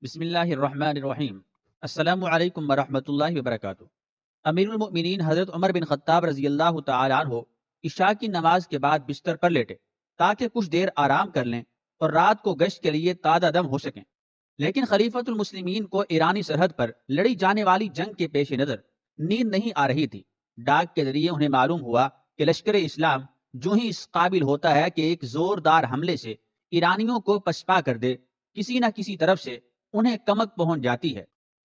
بسم اللہ الرحمن الرحیم۔ السلام علیکم ورحمۃ اللہ وبرکاتہ۔ امیر المؤمنین حضرت عمر بن خطاب رضی اللہ تعالی عنہ عشاء کی نماز کے بعد بستر پر لیٹے تاکہ کچھ دیر آرام کر لیں اور رات کو گشت کے لیے تازہ دم ہو سکیں، لیکن خلیفۃ المسلمین کو ایرانی سرحد پر لڑی جانے والی جنگ کے پیش نظر نیند نہیں آ رہی تھی۔ ڈاک کے ذریعے انہیں معلوم ہوا کہ لشکر اسلام جو ہی اس قابل ہوتا ہے کہ ایک زوردار حملے سے ایرانیوں کو پسپا کر دے، کسی نہ کسی طرف سے انہیں کمک پہنچ جاتی ہے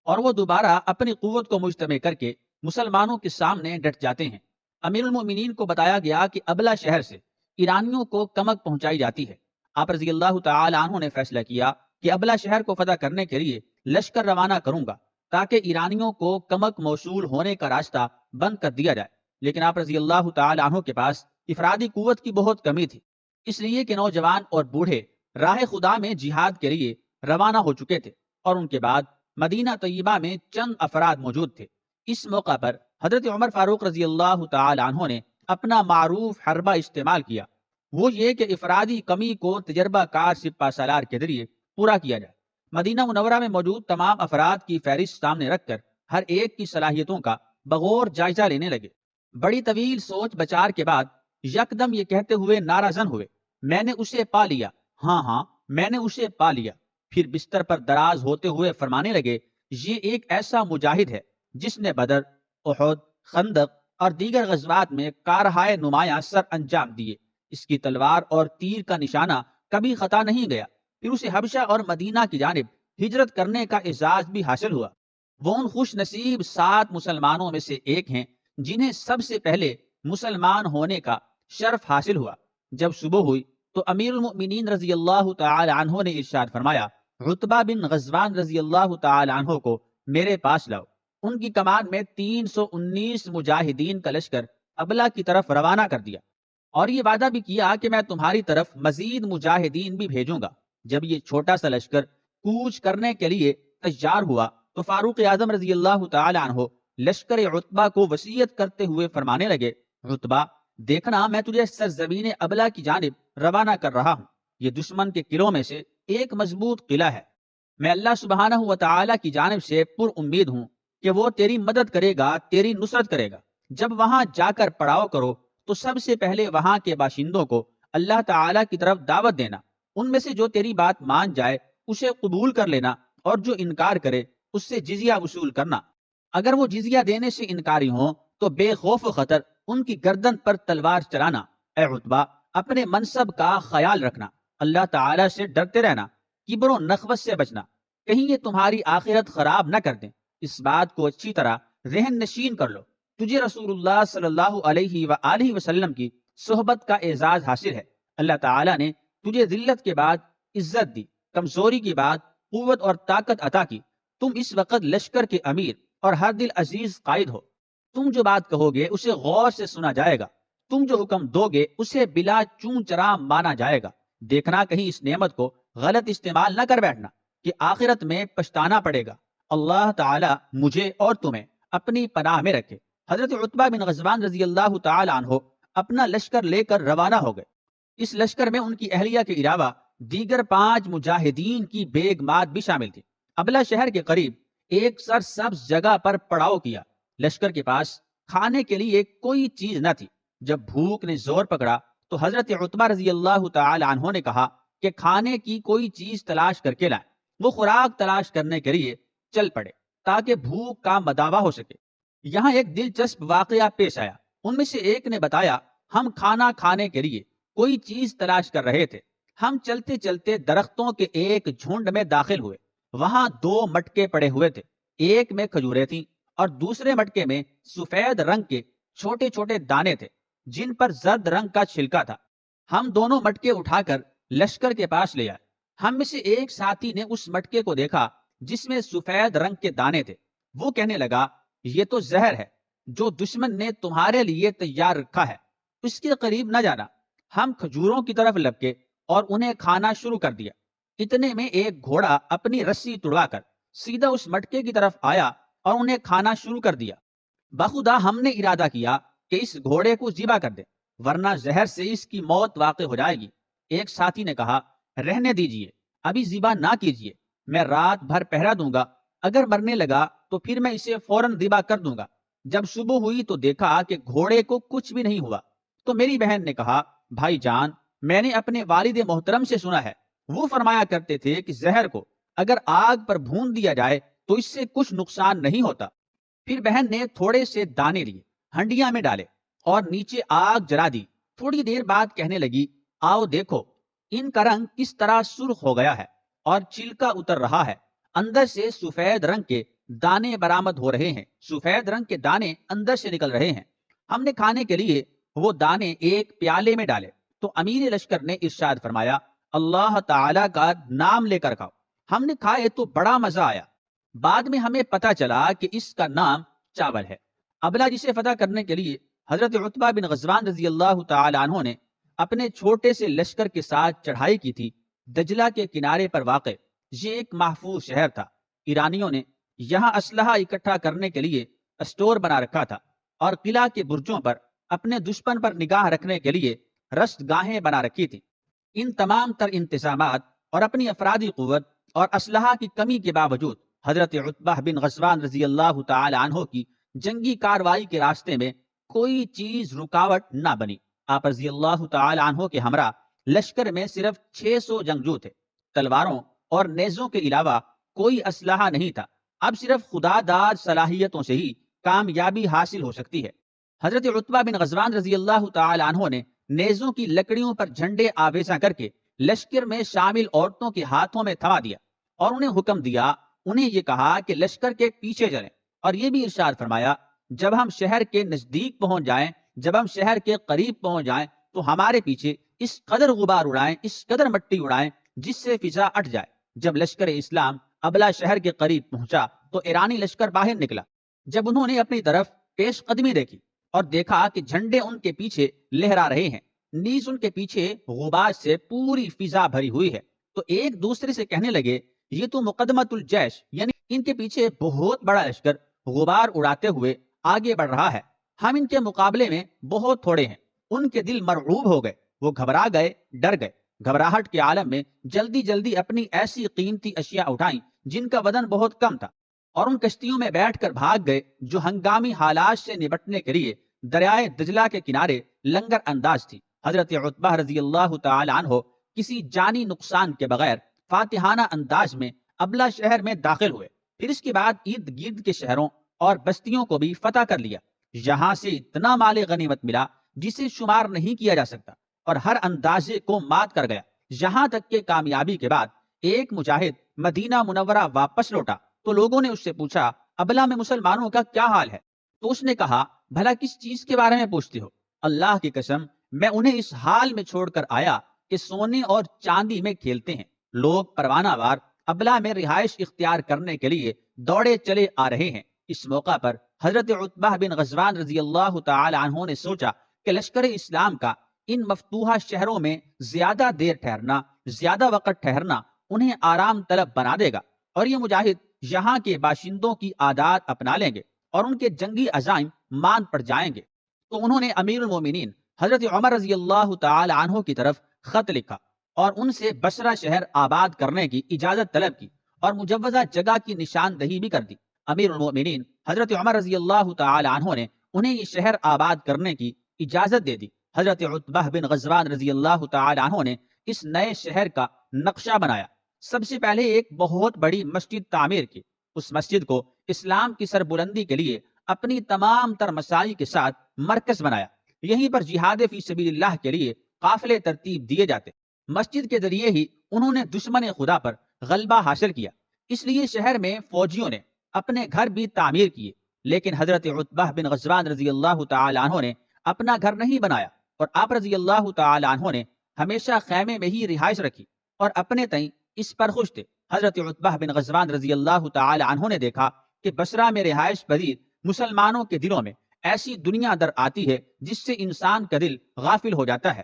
اور وہ دوبارہ اپنی قوت کو مجتمع کر کے مسلمانوں کے سامنے ڈٹ جاتے ہیں۔ امیر المؤمنین کو بتایا گیا کہ ابلا شہر سے ایرانیوں کو کمک پہنچائی جاتی ہے۔ آپ رضی اللہ تعالی عنہ نے فیصلہ کیا کہ ابلا شہر کو فتح کرنے کے لیے لشکر روانہ کروں گا تاکہ ایرانیوں کو کمک موصول ہونے کا راستہ بند کر دیا جائے، لیکن آپ رضی اللہ تعالی عنہ کے پاس افرادی قوت کی بہت کمی تھی، اس لیے کہ نوجوان اور بوڑھے راہ خدا میں جہاد کے لیے روانہ ہو چکے تھے اور ان کے بعد مدینہ طیبہ میں چند افراد موجود تھے۔ اس موقع پر حضرت عمر فاروق رضی اللہ تعالی عنہ نے اپنا معروف حربہ استعمال کیا، وہ یہ کہ افرادی کمی کو تجربہ کار سپہ سالار کے ذریعے پورا کیا جائے۔ مدینہ منورہ میں موجود تمام افراد کی فہرست سامنے رکھ کر ہر ایک کی صلاحیتوں کا بغور جائزہ لینے لگے۔ بڑی طویل سوچ بچار کے بعد یکدم یہ کہتے ہوئے نعرہ زن ہوئے، میں نے اسے پا لیا، ہاں ہاں میں نے اسے پا لیا۔ پھر بستر پر دراز ہوتے ہوئے فرمانے لگے، یہ ایک ایسا مجاہد ہے جس نے بدر، احد، خندق اور دیگر غزوات میں کارہائے نمایاں سر انجام دیے۔ اس کی تلوار اور تیر کا نشانہ کبھی خطا نہیں گیا۔ پھر اسے حبشہ اور مدینہ کی جانب ہجرت کرنے کا اعزاز بھی حاصل ہوا۔ وہ ان خوش نصیب 7 مسلمانوں میں سے ایک ہیں جنہیں سب سے پہلے مسلمان ہونے کا شرف حاصل ہوا۔ جب صبح ہوئی تو امیر المؤمنین رضی اللہ تعالی عنہ نے ارشاد فرمایا، عتبہ بن غزوان رضی اللہ تعالی عنہ کو میرے پاس لاؤ۔ ان کی کمان میں 319 مجاہدین کا لشکر ابلا کی طرف روانہ کر دیا اور یہ وعدہ بھی کیا کہ میں تمہاری طرف مزید مجاہدین بھی بھیجوں گا۔ جب یہ چھوٹا سا لشکر کوچ کرنے کے لیے تیار ہوا تو فاروق اعظم رضی اللہ تعالی عنہ لشکر عتبہ کو وصیت کرتے ہوئے فرمانے لگے، عتبہ دیکھنا میں تجھے سرزمین ابلا کی جانب روانہ کر رہا ہوں۔ یہ دشمن کے قلعوں میں سے ایک مضبوط قلعہ ہے۔ میں اللہ سبحانہ و تعالی کی جانب سے پر امید ہوں کہ وہ تیری مدد کرے گا، تیری نصرت کرے گا۔ جب وہاں جا کر پڑاؤ کرو تو سب سے پہلے وہاں کے باشندوں کو اللہ تعالی کی طرف دعوت دینا۔ ان میں سے جو تیری بات مان جائے اسے قبول کر لینا اور جو انکار کرے اس سے جزیہ وصول کرنا۔ اگر وہ جزیہ دینے سے انکاری ہوں تو بے خوف و خطر ان کی گردن پر تلوار چلانا۔ اے عتبہ، اپنے منصب کا خیال رکھنا، اللہ تعالی سے ڈرتے رہنا، کبر و نخوت سے بچنا، کہیں یہ تمہاری آخرت خراب نہ کر دیں۔ اس بات کو اچھی طرح ذہن نشین کر لو، تجھے رسول اللہ صلی اللہ علیہ وآلہ وسلم کی صحبت کا اعزاز حاصل ہے۔ اللہ تعالی نے تجھے ذلت کے بعد عزت دی، کمزوری کے بعد قوت اور طاقت عطا کی۔ تم اس وقت لشکر کے امیر اور ہر دل عزیز قائد ہو۔ تم جو بات کہو گے اسے غور سے سنا جائے گا، تم جو حکم دو گے اسے بلا چون چرا مانا جائے گا۔ دیکھنا کہیں اس نعمت کو غلط استعمال نہ کر بیٹھنا کہ آخرت میں پچھتانا پڑے گا۔ اللہ تعالی مجھے اور تمہیں اپنی پناہ میں رکھے۔ حضرت عتبہ بن غزوان رضی اللہ تعالی عنہ اپنا لشکر لے کر روانہ ہو گئے۔ اس لشکر میں ان کی اہلیہ کے علاوہ دیگر 5 مجاہدین کی بیگمات بھی شامل تھی۔ ابلا شہر کے قریب ایک سرسبز جگہ پر پڑاؤ کیا۔ لشکر کے پاس کھانے کے لیے کوئی چیز نہ تھی۔ جب بھوک نے زور پکڑا تو حضرت عتبہ رضی اللہ تعالی عنہ نے کہا کہ کھانے کی کوئی چیز تلاش کر کے لائیں۔ وہ خوراک تلاش کرنے کے لیے چل پڑے تاکہ بھوک کا مداوع ہو سکے۔ یہاں ایک دلچسپ واقعہ پیش آیا۔ ان میں سے ایک نے بتایا، ہم کھانا کھانے کے لیے کوئی چیز تلاش کر رہے تھے۔ ہم چلتے چلتے درختوں کے ایک جھنڈ میں داخل ہوئے۔ وہاں 2 مٹکے پڑے ہوئے تھے، ایک میں کھجوریں تھیں اور دوسرے مٹکے میں سفید رنگ کے چھوٹے چھوٹے دانے تھے جن پر زرد رنگ کا چھلکا تھا۔ ہم دونوں مٹکے اٹھا کر لشکر کے پاس لے آئے۔ ہم میں سے ایک ساتھی نے اس مٹکے کو دیکھا جس میں سفید رنگ کے دانے تھے۔ وہ کہنے لگا، یہ تو زہر ہے جو دشمن نے تمہارے لیے تیار رکھا ہے، اس کے قریب نہ جانا۔ ہم کھجوروں کی طرف لپکے اور انہیں کھانا شروع کر دیا۔ اتنے میں ایک گھوڑا اپنی رسی توڑا کر سیدھا اس مٹکے کی طرف آیا اور انہیں کھانا شروع کر دیا۔ بخدا ہم نے ارادہ کیا کہ اس گھوڑے کو ذبح کر دیں ورنہ زہر سے اس کی موت واقع ہو جائے گی۔ ایک ساتھی نے کہا، رہنے دیجئے، ابھی ذبح نہ کیجئے، میں رات بھر پہرا دوں گا، اگر مرنے لگا تو پھر میں اسے فوراً ذبح کر دوں گا۔ جب صبح ہوئی تو دیکھا کہ گھوڑے کو کچھ بھی نہیں ہوا۔ تو میری بہن نے کہا، بھائی جان، میں نے اپنے والد محترم سے سنا ہے، وہ فرمایا کرتے تھے کہ زہر کو اگر آگ پر بھون دیا جائے تو اس سے کچھ نقصان نہیں ہوتا۔ پھر بہن نے تھوڑے سے دانے لیے، ہنڈیا میں ڈالے اور نیچے آگ جلا دی۔ تھوڑی دیر بعد کہنے لگی، آؤ دیکھو ان کا رنگ کس طرح سرخ ہو گیا ہے اور چھلکا اتر رہا ہے، اندر سے سفید رنگ کے دانے برآمد ہو رہے ہیں، سفید رنگ کے دانے اندر سے نکل رہے ہیں۔ ہم نے کھانے کے لیے وہ دانے ایک پیالے میں ڈالے تو امیر لشکر نے ارشاد فرمایا، اللہ تعالی کا نام لے کر کھاؤ۔ ہم نے کھائے تو بڑا مزہ آیا۔ بعد میں ہمیں پتا چلا کہ اس کا نام چاول ہے۔ ابلا جسے فتح کرنے کے لیے حضرت عتبہ بن غزوان رضی اللہ تعالی عنہ نے اپنے چھوٹے سے لشکر کے ساتھ چڑھائی کی تھی، دجلہ کے کنارے پر واقع یہ ایک محفوظ شہر تھا۔ ایرانیوں نے یہاں اسلحہ اکٹھا کرنے کے لیے اسٹور بنا رکھا تھا اور قلعہ کے برجوں پر اپنے دشمن پر نگاہ رکھنے کے لیے رست گاہیں بنا رکھی تھی۔ ان تمام تر انتظامات اور اپنی افرادی قوت اور اسلحہ کی کمی کے باوجود حضرت عتبہ بن غزوان رضی اللہ تعالی عنہ کی جنگی کاروائی کے راستے میں کوئی چیز رکاوٹ نہ بنی۔ آپ رضی اللہ تعالی عنہ کے ہمراہ لشکر میں صرف 600 جنگجو تھے۔ تلواروں اور نیزوں کے علاوہ کوئی اسلحہ نہیں تھا۔ اب صرف خدا داد صلاحیتوں سے ہی کامیابی حاصل ہو سکتی ہے۔ حضرت عتبہ بن غزوان رضی اللہ تعالی عنہ نے نیزوں کی لکڑیوں پر جھنڈے آویزاں کر کے لشکر میں شامل عورتوں کے ہاتھوں میں تھما دیا اور انہیں حکم دیا، انہیں یہ کہا کہ لشکر کے پیچھے چلیں، اور یہ بھی ارشاد فرمایا، جب ہم شہر کے نزدیک پہنچ جائیں، جب ہم شہر کے قریب پہنچ جائیں تو ہمارے پیچھے اس قدر غبار اڑائیں، اس قدر مٹی اڑائیں جس سے فضا اٹھ جائے۔ جب لشکر اسلام ابلا شہر کے قریب پہنچا تو ایرانی لشکر باہر نکلا۔ جب انہوں نے اپنی طرف پیش قدمی دیکھی اور دیکھا کہ جھنڈے ان کے پیچھے لہرا رہے ہیں، نیز ان کے پیچھے غبار سے پوری فضا بھری ہوئی ہے، تو ایک دوسرے سے کہنے لگے، یہ تو مقدمۃ الجیش، یعنی ان کے پیچھے بہت بڑا لشکر غبار اڑاتے ہوئے آگے بڑھ رہا ہے، ہم ان کے مقابلے میں بہت تھوڑے ہیں۔ ان کے دل مرعوب ہو گئے، وہ گھبرا گئے، ڈر گئے۔ گھبراہٹ کے عالم میں جلدی جلدی اپنی ایسی قیمتی اشیاء اٹھائیں جن کا وزن بہت کم تھا، اور ان کشتیوں میں بیٹھ کر بھاگ گئے جو ہنگامی حالات سے نپٹنے کے لیے دریائے دجلہ کے کنارے لنگر انداز تھی۔ حضرت عتبہ رضی اللہ تعالی عنہ کسی جانی نقصان کے بغیر فاتحانہ انداز میں ابلا شہر میں داخل ہوئے۔ پھر اس کے بعد ارد گرد کے شہروں اور بستیوں کو بھی فتح کر لیا۔ یہاں سے اتنا مال غنیمت ملا جسے شمار نہیں کیا جا سکتا، اور ہر اندازے کو مات کر گیا، یہاں تک کہ کامیابی کے بعد ایک مجاہد مدینہ منورہ واپس لوٹا تو لوگوں نے اس سے پوچھا، ابلا میں مسلمانوں کا کیا حال ہے؟ تو اس نے کہا، بھلا کس چیز کے بارے میں پوچھتے ہو؟ اللہ کی قسم، میں انہیں اس حال میں چھوڑ کر آیا کہ سونے اور چاندی میں کھیلتے ہیں۔ لوگ پروانہ وار ابلا میں رہائش اختیار کرنے کے لیے دوڑے چلے آ رہے ہیں۔ اس موقع پر حضرت عتبہ بن غزوان رضی اللہ تعالی عنہ نے سوچا کہ لشکر اسلام کا ان مفتوحہ شہروں میں زیادہ دیر ٹھہرنا، زیادہ وقت ٹھہرنا انہیں آرام طلب بنا دے گا، اور یہ مجاہد یہاں کے باشندوں کی عادات اپنا لیں گے اور ان کے جنگی عزائم مان پڑ جائیں گے۔ تو انہوں نے امیر المومنین حضرت عمر رضی اللہ تعالی عنہ کی طرف خط لکھا اور ان سے بصرہ شہر آباد کرنے کی اجازت طلب کی اور مجوزہ جگہ کی نشاندہی بھی کر دی۔ امیر المومنین حضرت عمر رضی اللہ تعالی عنہ نے انہیں یہ شہر آباد کرنے کی اجازت دے دی۔ حضرت عتبہ بن غزوان رضی اللہ تعالی عنہ نے اس نئے شہر کا نقشہ بنایا۔ سب سے پہلے ایک بہت بڑی مسجد تعمیر کی۔ اس مسجد کو اسلام کی سربلندی کے لیے اپنی تمام تر مساعی کے ساتھ مرکز بنایا۔ یہیں پر جہاد فی سبیل اللہ کے لیے قافلے ترتیب دیے جاتے۔ مسجد کے ذریعے ہی انہوں نے دشمن خدا پر غلبہ حاصل کیا۔ اس لیے شہر میں فوجیوں نے اپنے گھر بھی تعمیر کیے، لیکن حضرت عتبہ بن غزوان رضی اللہ تعالی عنہ نے اپنا گھر نہیں بنایا، اور آپ رضی اللہ تعالی عنہ نے ہمیشہ خیمے میں ہی رہائش رکھی اور اپنے تئیں اس پر خوش تھے۔ حضرت عتبہ بن غزوان رضی اللہ تعالی عنہ نے دیکھا کہ بصرہ میں رہائش پذیر مسلمانوں کے دلوں میں ایسی دنیا در آتی ہے جس سے انسان کا دل غافل ہو جاتا ہے۔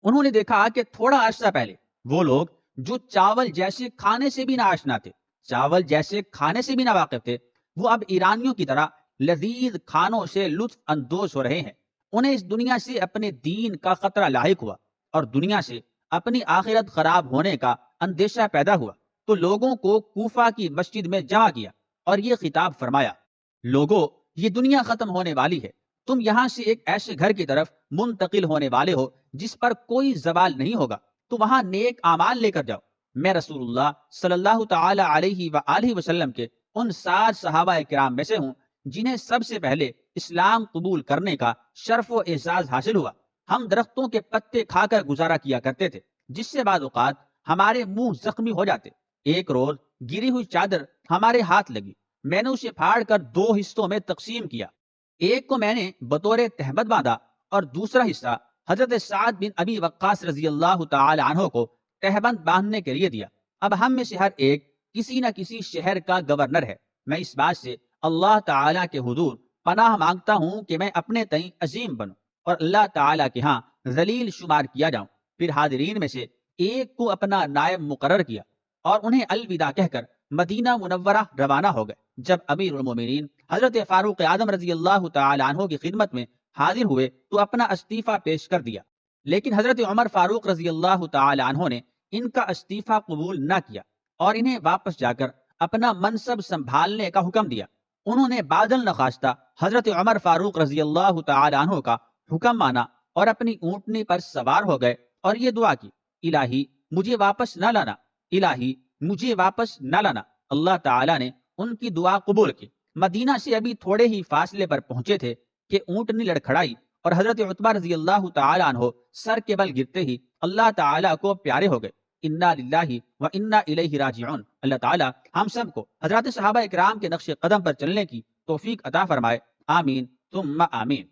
انہوں نے دیکھا کہ تھوڑا عرصہ پہلے وہ لوگ جو چاول جیسے کھانے سے بھی نہ آشنا تھے، چاول جیسے کھانے سے بھی نہ واقف تھے، وہ اب ایرانیوں کی طرح لذیذ کھانوں سے لطف اندوز ہو رہے ہیں۔ انہیں اس دنیا سے اپنے دین کا خطرہ لاحق ہوا اور دنیا سے اپنی آخرت خراب ہونے کا اندیشہ پیدا ہوا۔ تو لوگوں کو کوفہ کی مسجد میں جمع کیا اور یہ خطاب فرمایا: لوگو، یہ دنیا ختم ہونے والی ہے، تم یہاں سے ایک ایسے گھر کی طرف منتقل ہونے والے ہو جس پر کوئی زوال نہیں ہوگا، تو وہاں نیک اعمال لے کر جاؤ۔ میں رسول اللہ صلی اللہ تعالی علیہ وآلہ وسلم کے ان 7 صحابہ کرام میں سے ہوں جنہیں سب سے پہلے اسلام قبول کرنے کا شرف و اعزاز حاصل ہوا۔ ہم درختوں کے پتے کھا کر گزارا کیا کرتے تھے، جس سے بعض اوقات ہمارے منہ زخمی ہو جاتے۔ ایک روز گری ہوئی چادر ہمارے ہاتھ لگی، میں نے اسے پھاڑ کر 2 حصوں میں تقسیم کیا۔ ایک کو میں نے بطور تہمت باندھا اور دوسرا حصہ حضرت سعد بن ابی وقاص رضی اللہ تعالی عنہ کو تہبند باندھنے کے لیے دیا۔ اب ہم میں سے ہر ایک کسی نہ کسی شہر کا گورنر ہے۔ میں اس بات سے اللہ تعالیٰ کے حضور پناہ مانگتا ہوں کہ میں اپنے تئیں عظیم بنوں اور اللہ تعالیٰ کے ہاں ذلیل شمار کیا جاؤں۔ پھر حاضرین میں سے ایک کو اپنا نائب مقرر کیا اور انہیں الوداع کہہ کر مدینہ منورہ روانہ ہو گئے۔ جب امیر المومنین حضرت فاروق اعظم رضی اللہ تعالی عنہ کی خدمت میں حاضر ہوئے تو اپنا استعفیٰ پیش کر دیا، لیکن حضرت عمر فاروق رضی اللہ تعالی عنہ نے ان کا استعفیٰ قبول نہ کیا اور انہیں واپس جا کر اپنا منصب سنبھالنے کا حکم دیا۔ انہوں نے بعد النخواستہ حضرت عمر فاروق رضی اللہ تعالی عنہ کا حکم مانا اور اپنی اونٹنی پر سوار ہو گئے اور یہ دعا کی: الہی مجھے واپس نہ لانا، الہی مجھے واپس نہ لانا۔ اللہ تعالیٰ نے ان کی دعا قبول کی۔ مدینہ سے ابھی تھوڑے ہی فاصلے پر پہنچے تھے کہ اونٹنی لڑکھڑائی اور حضرت عتبہ رضی اللہ تعالی عنہ سر کے بل گرتے ہی اللہ تعالیٰ کو پیارے ہو گئے۔ انا للہ و انا الیہ راجعون۔ اللہ تعالیٰ ہم سب کو حضرات صحابہ اکرام کے نقش قدم پر چلنے کی توفیق عطا فرمائے، آمین ثم آمین۔